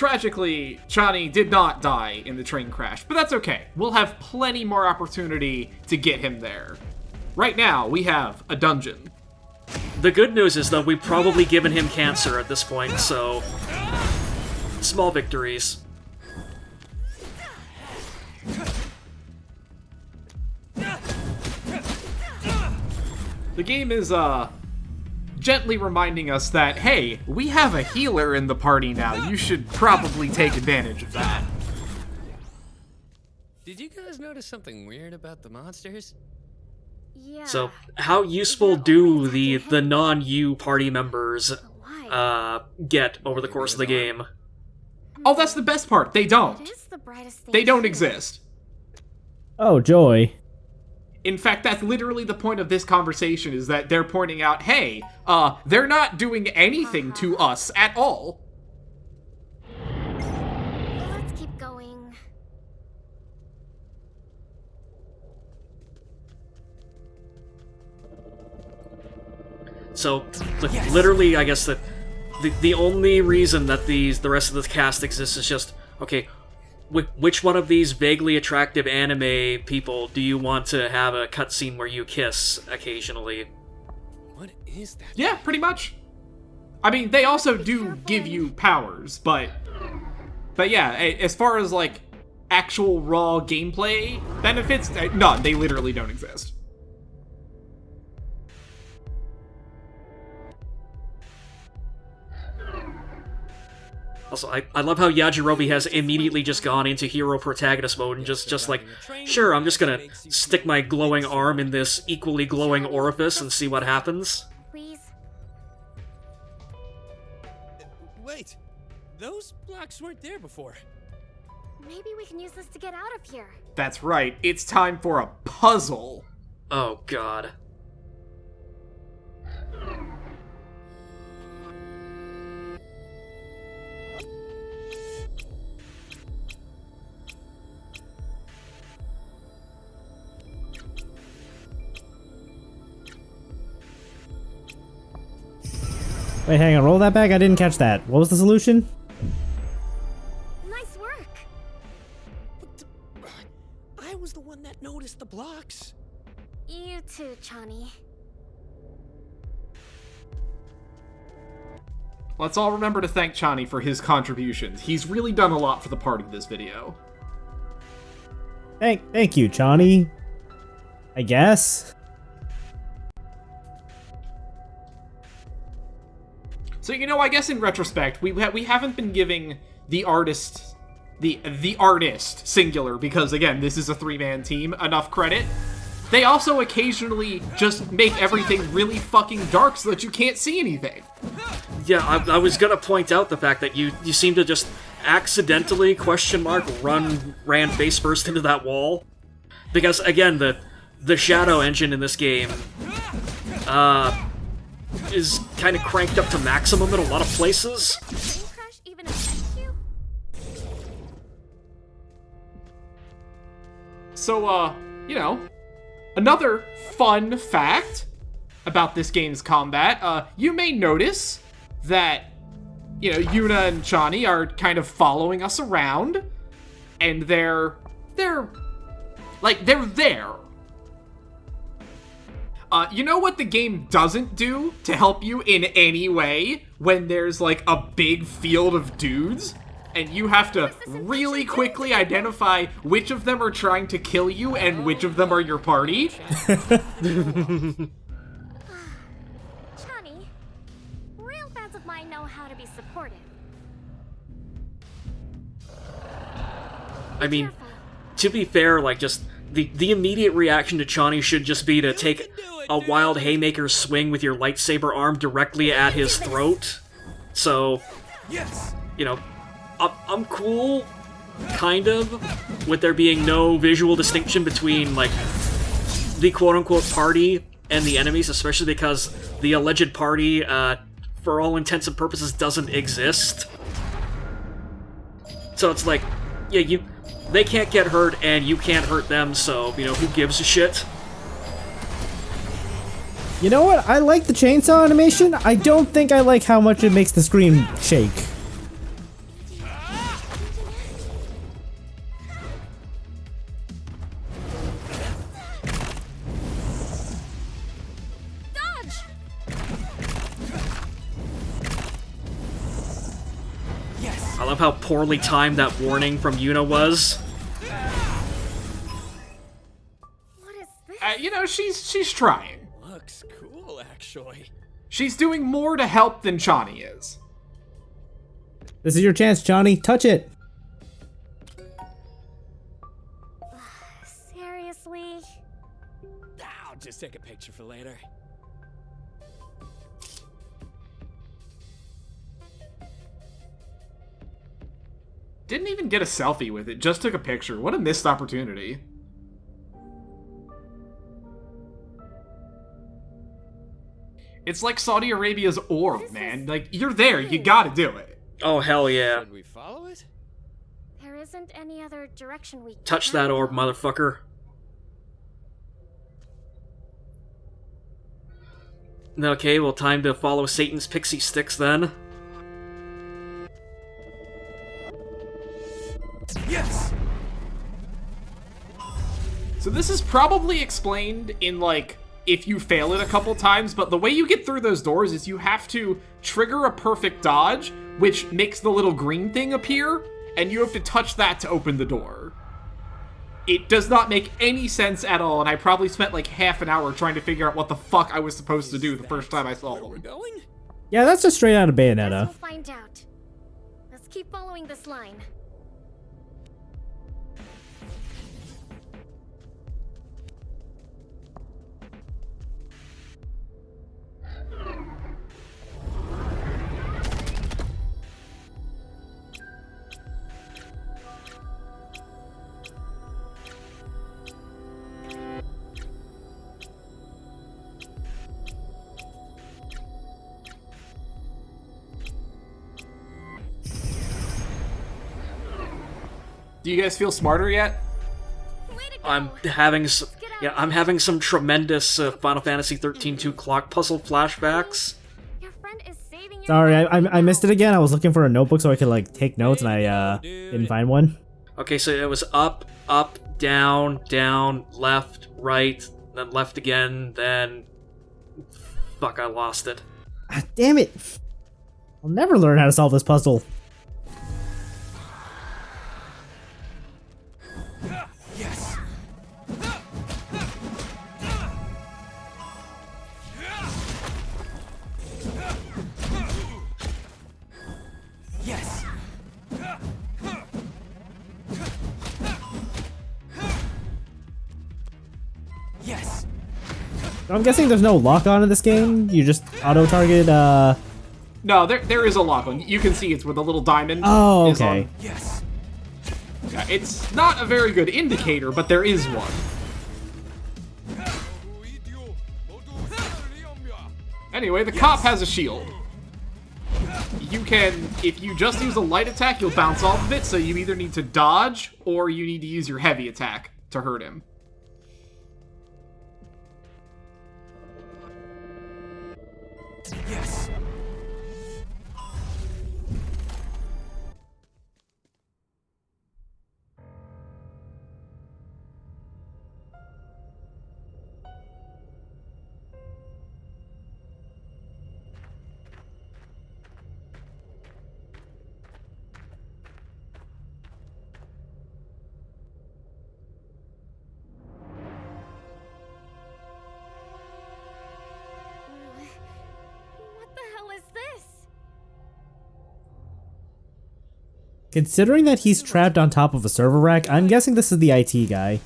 tragically, Chani did not die in the train crash, but that's okay. We'll have plenty more opportunity to get him there. Right now, we have a dungeon. The good news is that we've probably given him cancer at this point, so... small victories. The game is, gently reminding us that, hey, we have a healer in the party now. You should probably take advantage of that. Did you guys notice something weird about the monsters? Yeah. So, how useful do the non-you party members get over the course of the game? Oh, that's the best part. They don't. It is the brightest thing They don't here. exist. Oh, joy. In fact, that's literally the point of this conversation, is that they're pointing out, hey, they're not doing anything to us at all. Let's keep going. So, literally, I guess that the only reason that the rest of the cast exists is just, okay, which one of these vaguely attractive anime people do you want to have a cutscene where you kiss occasionally? What is that? Yeah, pretty much. I mean, they also do give you powers, but yeah, as far as, like, actual raw gameplay benefits, none. They literally don't exist. Also, I love how Yajirobe has immediately just gone into hero protagonist mode and just like, sure, I'm just gonna stick my glowing arm in this equally glowing orifice and see what happens. Please. Wait, those blocks weren't there before. Maybe we can use this to get out of here. That's right. It's time for a puzzle. Oh god. Wait, hang on, roll that back? I didn't catch that. What was the solution? Nice work. I was the one that noticed the blocks. You too, Chani. Let's all remember to thank Chani for his contributions. He's really done a lot for the party this video. Thank you, Chani. I guess. So, you know, I guess in retrospect, we haven't been giving the artist, the artist, singular, because, again, this is a three-man team, enough credit. They also occasionally just make everything really fucking dark so that you can't see anything. Yeah, I was gonna point out the fact that you seem to just accidentally, ran face first into that wall. Because, again, the shadow engine in this game, is kind of cranked up to maximum in a lot of places. Train crash even affect you? So, you know, another fun fact about this game's combat, you may notice that, you know, Yuna and Chani are kind of following us around, and they're there. You know what the game doesn't do to help you in any way when there's, like, a big field of dudes? And you have to really quickly identify which of them are trying to kill you and which of them are your party? Chani, real fans of mine know how to be supportive. I mean, to be fair, like, just the immediate reaction to Chani should just be to take a wild haymaker swing with your lightsaber arm directly at his throat. So, you know, I'm cool, kind of, with there being no visual distinction between, like, the quote-unquote party and the enemies, especially because the alleged party, for all intents and purposes, doesn't exist. So it's like, yeah, they can't get hurt, and you can't hurt them, so, you know, who gives a shit? You know what? I like the chainsaw animation. I don't think I like how much it makes the screen shake. I love how poorly timed that warning from Yuna was. What is this? You know, she's trying. Looks cool, actually. She's doing more to help than Chani is. This is your chance, Chani. Touch it. Seriously? I'll just take a picture for later. Didn't even get a selfie with it, just took a picture. What a missed opportunity. It's like Saudi Arabia's orb, man. Like, you're there, you gotta do it. Oh, hell yeah. Should we follow it? There isn't any other direction we can Touch that go. orb, motherfucker. Okay, well, time to follow Satan's pixie sticks then. Yes! So this is probably explained in, like, if you fail it a couple times, but the way you get through those doors is you have to trigger a perfect dodge, which makes the little green thing appear, and you have to touch that to open the door. It does not make any sense at all, and I probably spent like half an hour trying to figure out what the fuck I was supposed to do the first time I saw Where we're them. going? Yeah, that's just straight out of Guess Bayonetta. we'll find out. Let's keep following this line. Do you guys feel smarter yet? Way to go. I'm having some tremendous Final Fantasy 13-2 clock puzzle flashbacks. Your friend is saving your Sorry, life I missed it now. again. I was looking for a notebook so I could like take notes, and I didn't find one. Okay, so it was up, up, down, down, left, right, then left again, then... Fuck, I lost it. Ah, damn it! I'll never learn how to solve this puzzle. Yes! Yes! Yes! So I'm guessing there's no lock-on in this game. You just auto-target. No, there is a lock on. You can see it's with a little diamond. Oh, is on. okay. Yes! Yeah, it's not a very good indicator, but there is one. Anyway, the cop has a shield. You can, if you just use a light attack, you'll bounce off of it, so you either need to dodge, or you need to use your heavy attack to hurt him. Yes! What the hell is this? Considering that he's trapped on top of a server rack, I'm guessing this is the IT guy.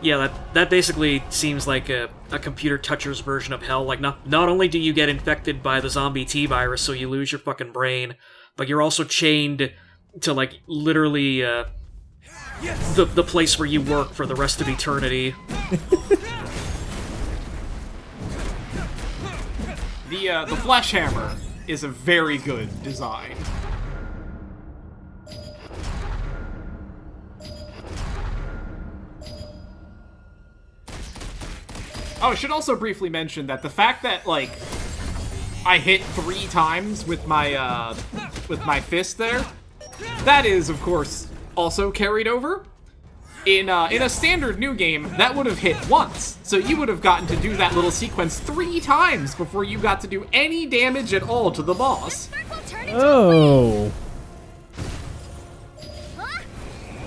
Yeah, that basically seems like a computer toucher's version of hell. Like, not only do you get infected by the zombie T-virus, so you lose your fucking brain, but you're also chained to, like, literally, the place where you work for the rest of eternity. The flesh hammer is a very good design. Oh, I should also briefly mention that the fact that, like, I hit 3 times with my fist there, that is, of course, also carried over. In a standard new game, that would have hit once. So you would have gotten to do that little sequence 3 times before you got to do any damage at all to the boss. Oh.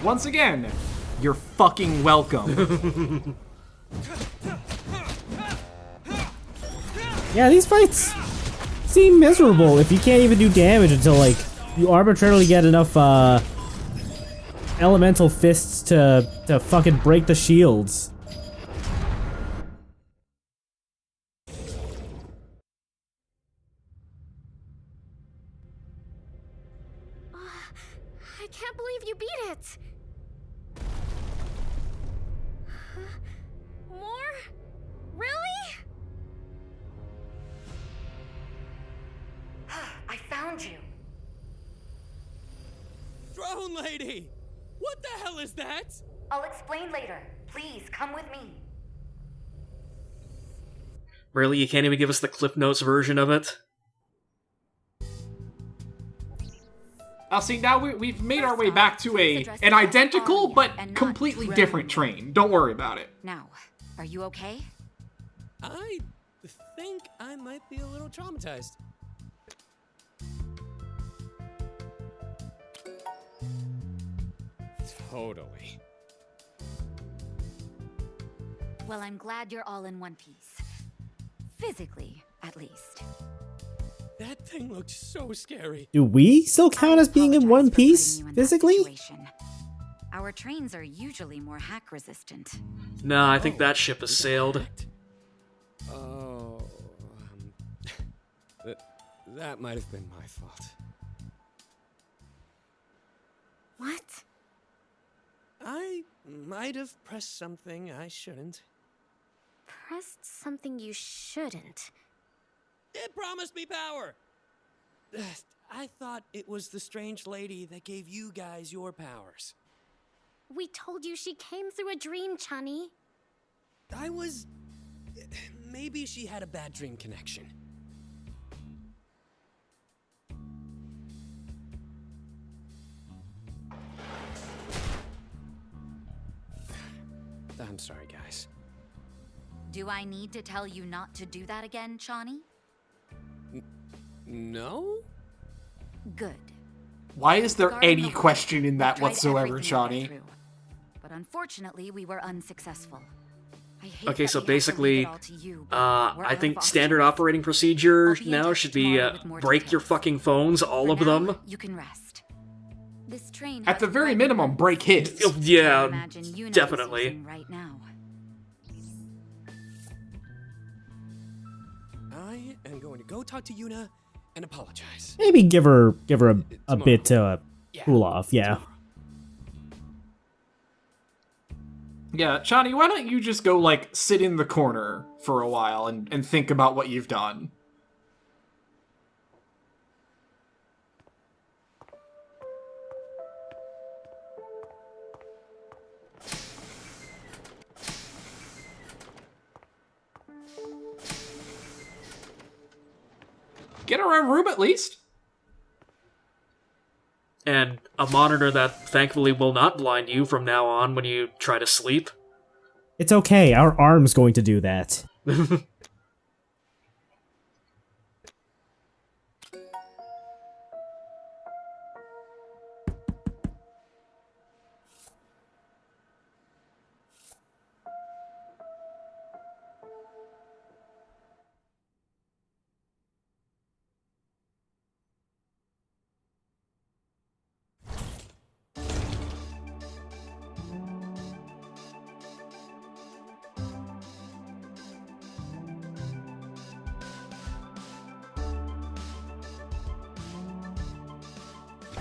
Once again, you're fucking welcome. Yeah, these fights seem miserable if you can't even do damage until, like, you arbitrarily get enough, elemental fists to fucking break the shields. I can't believe you beat it. More? Really? I found you. Throne Lady! What the hell is that? I'll explain later. Please, come with me. Really, you can't even give us the Cliff Notes version of it? See, now we've made our way back to an identical but completely different train. Don't worry about it. Now, are you okay? I think I might be a little traumatized. Totally. Well, I'm glad you're all in one piece. Physically, at least. That thing looked so scary. Do we still count as being in one piece, physically? Our trains are usually more hack resistant. Nah, I think that ship has sailed. Oh, that might have been my fault. What? I might have pressed something I shouldn't. Pressed something you shouldn't. It promised me power! I thought it was the strange lady that gave you guys your powers. We told you she came through a dream, Chani. Maybe she had a bad dream connection. I'm sorry, guys. Do I need to tell you not to do that again, Chani? No? Good. Why is there Regarding any the question in we've that tried whatsoever, everything to get Chani? through. But unfortunately, we were unsuccessful. I hate Okay, that so we have to leave basically, it all to you, but we're I out think of standard options. operating procedure I'll be in now touch should be tomorrow with more break your details. fucking phones, all For of now, them. You can rest. This train At the has very bright minimum, lights. break his. Oh, yeah, Imagine Yuna is definitely. using right now. I am going to go talk to Yuna and apologize. Maybe give her a Tomorrow. bit to Yeah. cool off. Yeah. Yeah, Chani, why don't you just go, like, sit in the corner for a while and think about what you've done? Get her a room at least. And a monitor that thankfully will not blind you from now on when you try to sleep. It's okay, our arm's going to do that.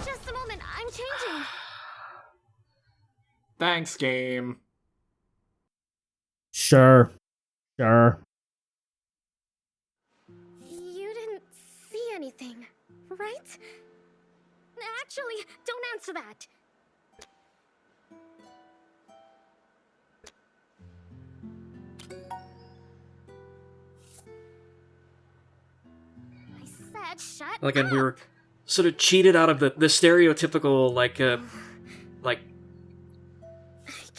Just a moment, I'm changing. Thanks, game. Sure. Sure. You didn't see anything, right? Actually, don't answer that. I said shut Like, and up. we were sort of cheated out of the stereotypical, like,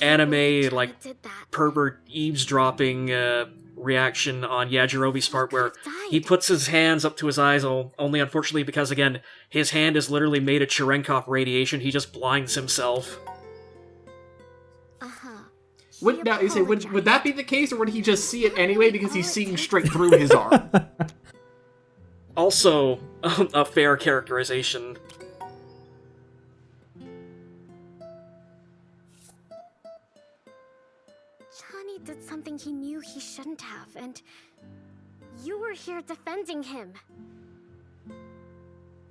anime, Chani like, did that. pervert eavesdropping reaction on Yajirobe's part, where could've died. he puts his hands up to his eyes, only unfortunately because, again, his hand is literally made of Cherenkov radiation, he just blinds himself. Uh-huh. Would that be the case, or would he just see it anyway because he's seeing straight through his arm? Also, a fair characterization. Chani did something he knew he shouldn't have, and you were here defending him.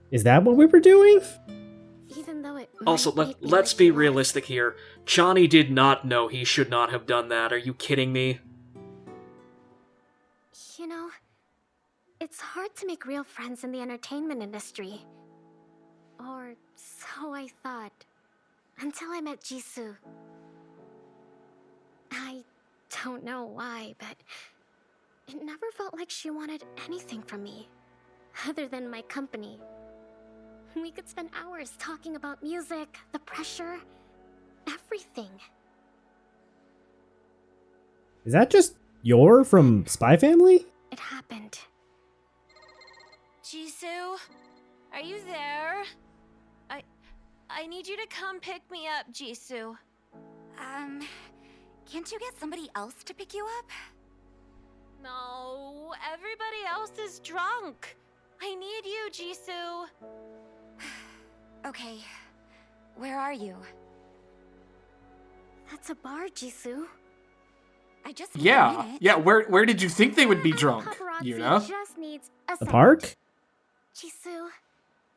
Is that what we were doing? Even though it Also, might make me let's wish be he was. realistic here. Chani did not know he should not have done that. Are you kidding me? You know, it's hard to make real friends in the entertainment industry. Or so I thought. Until I met Jisoo. I don't know why, but it never felt like she wanted anything from me, other than my company. We could spend hours talking about music, the pressure, everything. Is that just Yor from Spy Family? It happened. Jisoo, are you there? I need you to come pick me up, Jisoo. Can't you get somebody else to pick you up? No, everybody else is drunk. I need you, Jisoo. Okay. Where are you? That's a bar, Jisoo. I just need a minute. Yeah. Where did you think they would be drunk, Paparazzi Yuna? just needs a The second. park? Jisoo,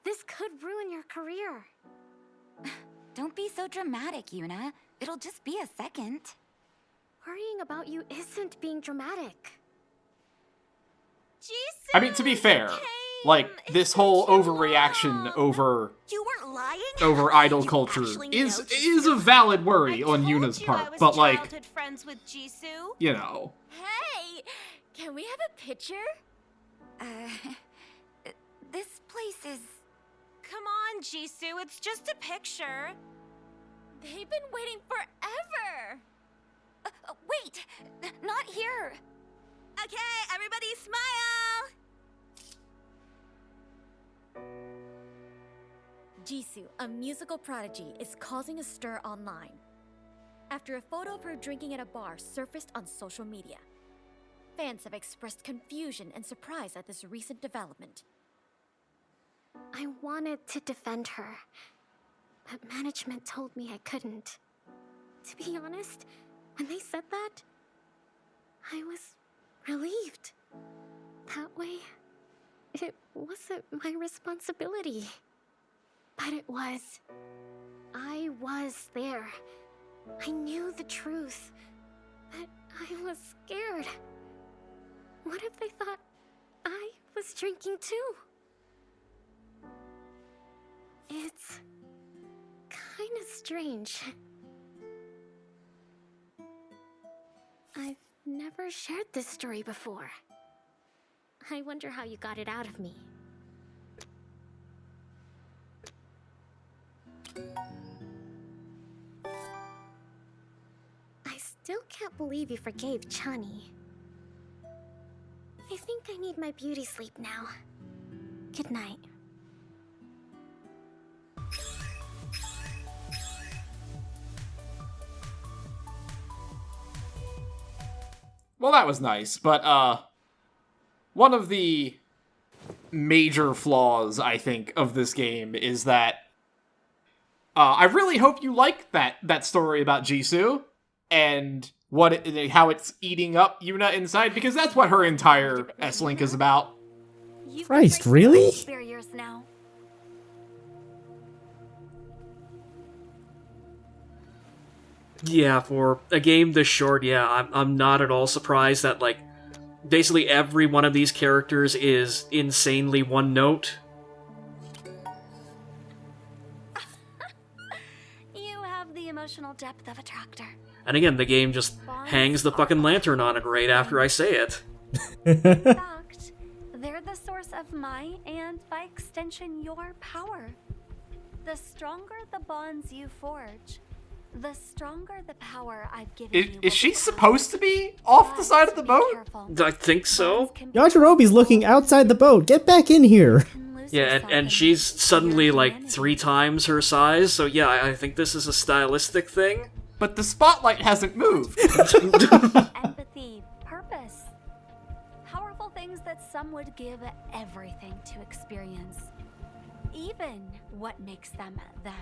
this could ruin your career. Don't be so dramatic, Yuna. It'll just be a second. Worrying about you isn't being dramatic. Jisoo! I mean, to be fair, came. like, this It's whole been too overreaction long. over You weren't lying? idol You culture actually is know is a Jisoo? valid worry I on told Yuna's you I part, was but like, childhood friends with Jisoo. you know. Hey, can we have a picture? This place is... Come on, Jisoo, it's just a picture. They've been waiting forever. wait! Not here! Okay, everybody smile. Jisoo, a musical prodigy, is causing a stir online after a photo of her drinking at a bar surfaced on social media. Fans have expressed confusion and surprise at this recent development. I wanted to defend her, but management told me I couldn't. To be honest, when they said that, I was relieved. That way, it wasn't my responsibility. But it was. I was there. I knew the truth. But I was scared. What if they thought I was drinking too? It's kind of strange. I've never shared this story before. I wonder how you got it out of me. I still can't believe you forgave Chani. I think I need my beauty sleep now. Good night. Well, that was nice, but one of the major flaws, I think, of this game is that I really hope you like that story about Jisoo and how it's eating up Yuna inside, because that's what her entire S-Link is about. You've Christ, breaking really? language barriers now. Yeah, for a game this short, yeah, I'm not at all surprised that, like, basically every one of these characters is insanely one note. You have the emotional depth of a tractor. And again, the game just hangs the fucking lantern on it right after I say it. In fact, they're the source of my, and by extension, your power. The stronger the bonds you forge, The stronger the power I've given Is, you. is she supposed to be off the side of the boat? I think so. Yajirobe's looking outside the boat. Get back in here. Yeah, and she's suddenly like 3 times her size, so yeah, I think this is a stylistic thing. But the spotlight hasn't moved. Empathy, purpose. Powerful things that some would give everything to experience. Even what makes them them.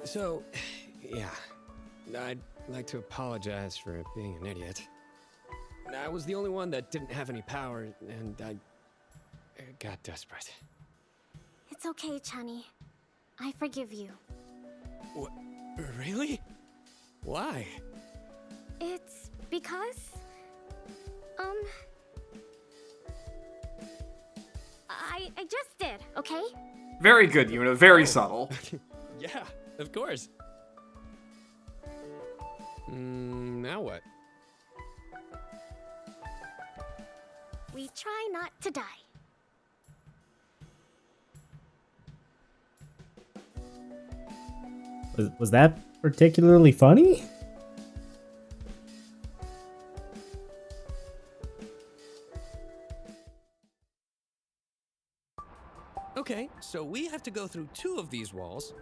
So, yeah, I'd like to apologize for being an idiot. I was the only one that didn't have any power, and I got desperate. It's okay, Chani. I forgive you. What? Really? Why? It's because... I just did, okay? Very good, Yuna. Very subtle. Yeah, of course. Now what? We try not to die. Was that particularly funny? Okay, so we have to go through 2 of these walls,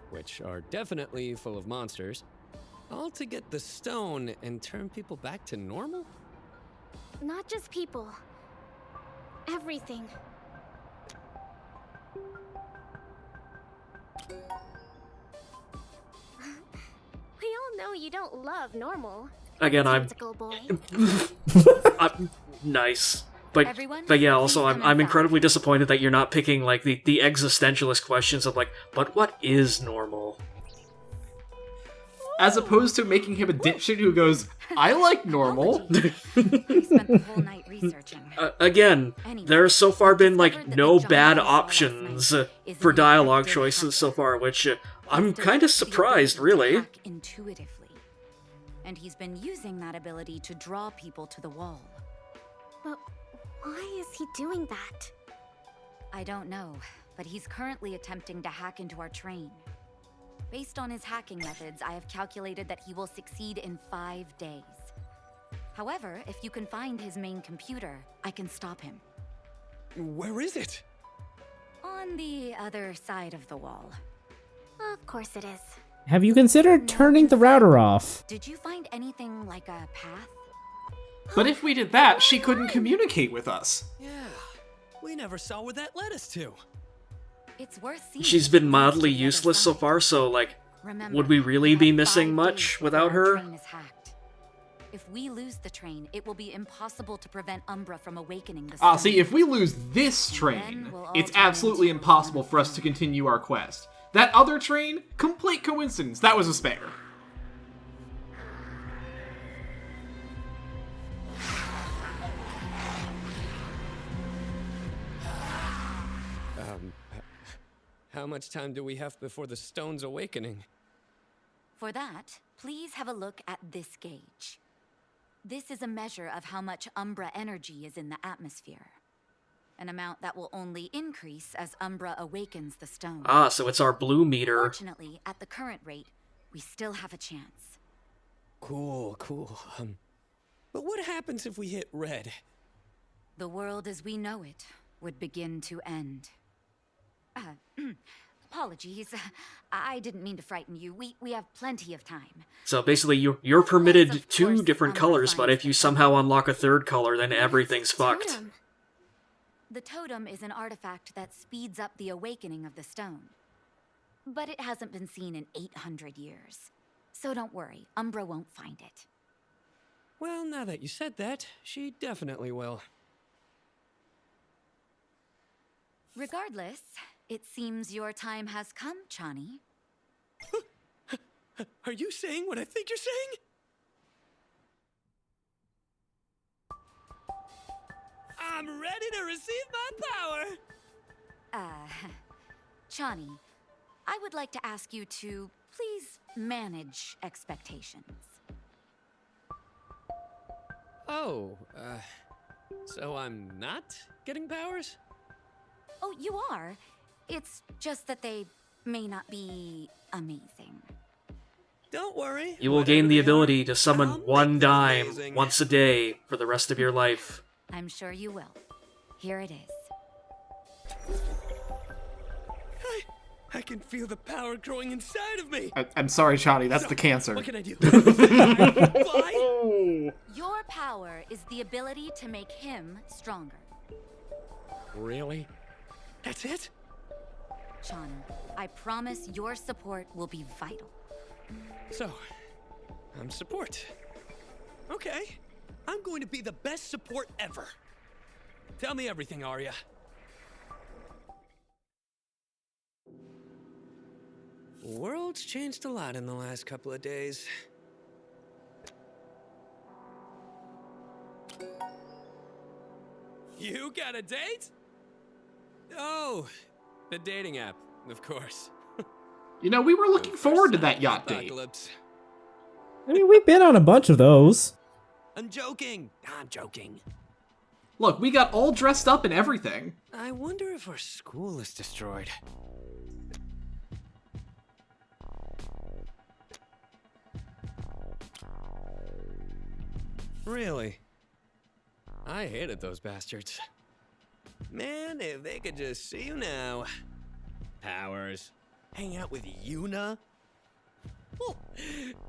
which are definitely full of monsters, all to get the stone and turn people back to normal? Not just people. Everything. We all know you don't love normal. Again, Tentacle boy. I'm nice. But Everyone, yeah, also please come I'm inside. incredibly disappointed that you're not picking like the existentialist questions of like, but what is normal? As opposed to making him a dipshit who goes, I like normal. I spent the whole night researching. Again, Anyway, there's so far been like discovered that no the giant bad we saw last options night is for an dialogue effective choices so hacker. far, which I'm He's kind of developed the surprised, ability to really. hack intuitively. And he's been using that ability to draw people to the wall. But why is he doing that? I don't know, but he's currently attempting to hack into our train. Based on his hacking methods, I have calculated that he will succeed in 5 days. However, if you can find his main computer, I can stop him. Where is it? On the other side of the wall. Of course it is. Have you considered turning the router off? Did you find anything like a path? But if we did that, she couldn't communicate with us. Yeah, we never saw where that led us to. It's worth seeing. She's been if mildly you get useless so inside. far, so like, Remember, would we really we be have missing 5 much days without before our her? train is hacked. If we lose the train, it will be impossible to prevent Umbra from awakening the Ah, stone. see, if we lose this train, Then we'll all it's turn absolutely into impossible for us to continue our quest. That other train, complete coincidence. That was a spare. How much time do we have before the stone's awakening? For that, please have a look at this gauge. This is a measure of how much Umbra energy is in the atmosphere. An amount that will only increase as Umbra awakens the stone. Ah, so it's our blue meter. Fortunately, at the current rate, we still have a chance. Cool. But what happens if we hit red? The world as we know it would begin to end. Apologies. I didn't mean to frighten you. We have plenty of time. So basically, you're permitted Unless, of 2 course, different Umbra colors, but finds if you the somehow totem. unlock a 3rd color, then everything's fucked. Totem. The totem is an artifact that speeds up the awakening of the stone. But it hasn't been seen in 800 years. So don't worry, Umbra won't find it. Well, now that you said that, she definitely will. Regardless, it seems your time has come, Chani. Are you saying what I think you're saying? I'm ready to receive my power! Chani, I would like to ask you to please manage expectations. Oh, so I'm not getting powers? Oh, you are. It's just that they may not be amazing. Don't worry. You will gain the ability to summon one dime once a day for the rest of your life. I'm sure you will. Here it is. I can feel the power growing inside of me. I'm sorry, Chani, that's the cancer. What can I do? Your power is the ability to make him stronger. Really? That's it? Chani, I promise your support will be vital. So, I'm support. Okay. I'm going to be the best support ever. Tell me everything, Arya. The world's changed a lot in the last couple of days. You got a date? Oh, the dating app, of course. You know, we were looking forward to that yacht date. Apocalypse. I mean, we've been on a bunch of those. I'm joking. I'm joking. Look, we got all dressed up and everything. I wonder if our school is destroyed. Really? I hated those bastards. Man, if they could just see you now. Powers. Hang out with Yuna? Oh,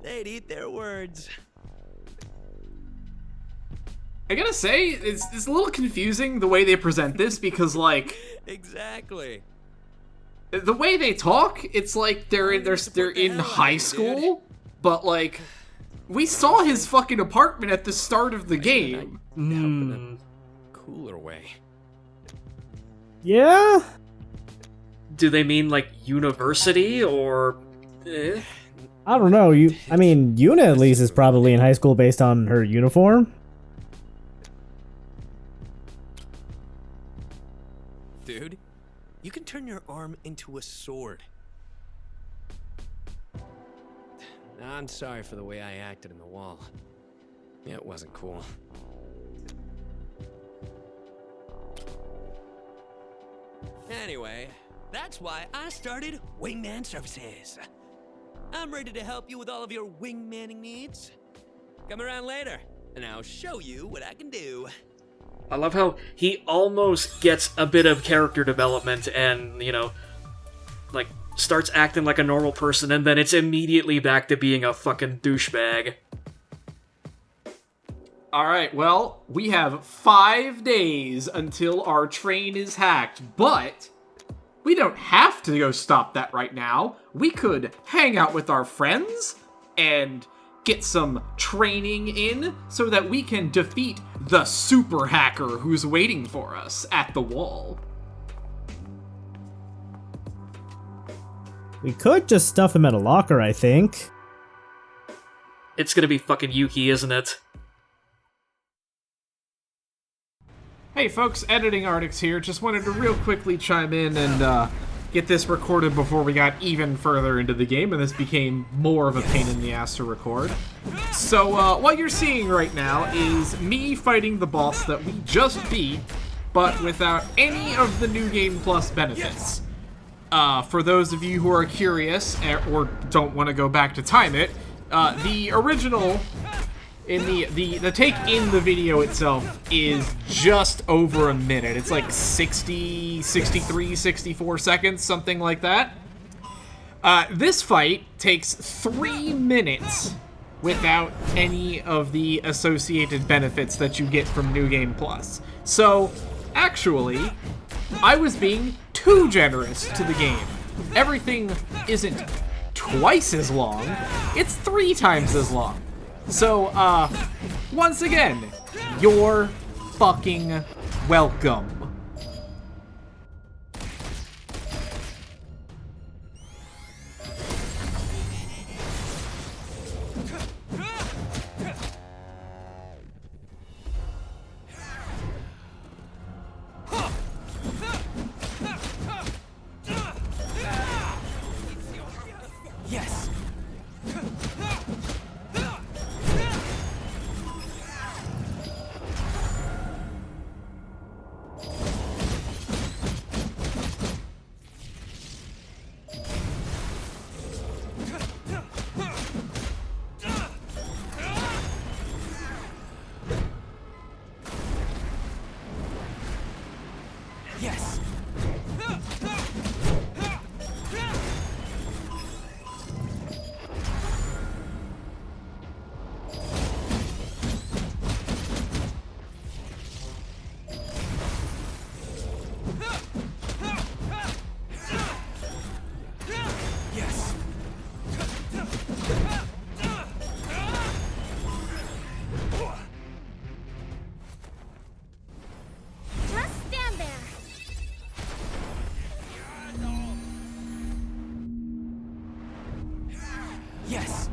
they'd eat their words. I gotta say, it's a little confusing the way they present this because, like, Exactly. the way they talk, it's like they're in high school, but like, we saw his fucking apartment at the start of the game. Help in a cooler way. Yeah? Do they mean like university or? I don't know. I mean, Yuna at least is probably in high school based on her uniform. Dude, you can turn your arm into a sword. I'm sorry for the way I acted in the wall. It wasn't cool. Anyway, that's why I started Wingman Services. I'm ready to help you with all of your wingmanning needs. Come around later, and I'll show you what I can do. I love how he almost gets a bit of character development and, you know, like, starts acting like a normal person, and then it's immediately back to being a fucking douchebag. Alright, well, we have 5 days until our train is hacked, but we don't have to go stop that right now. We could hang out with our friends and get some training in so that we can defeat the super hacker who's waiting for us at the wall. We could just stuff him at a locker, I think. It's gonna be fucking Yuki, isn't it? Hey folks, Editing Artix here. Just wanted to real quickly chime in and get this recorded before we got even further into the game, and this became more of a pain in the ass to record. So what you're seeing right now is me fighting the boss that we just beat, but without any of the New Game Plus benefits. For those of you who are curious, or don't want to go back to time it, the original... in the take in the video itself is just over a minute. It's like 60, 63, 64 seconds, something like that. This fight takes 3 minutes without any of the associated benefits that you get from New Game Plus. So, actually, I was being too generous to the game. Everything isn't twice as long, it's 3 times as long. So, once again, you're fucking welcome. Yes! Yes. Yes. Just stand there. Yes.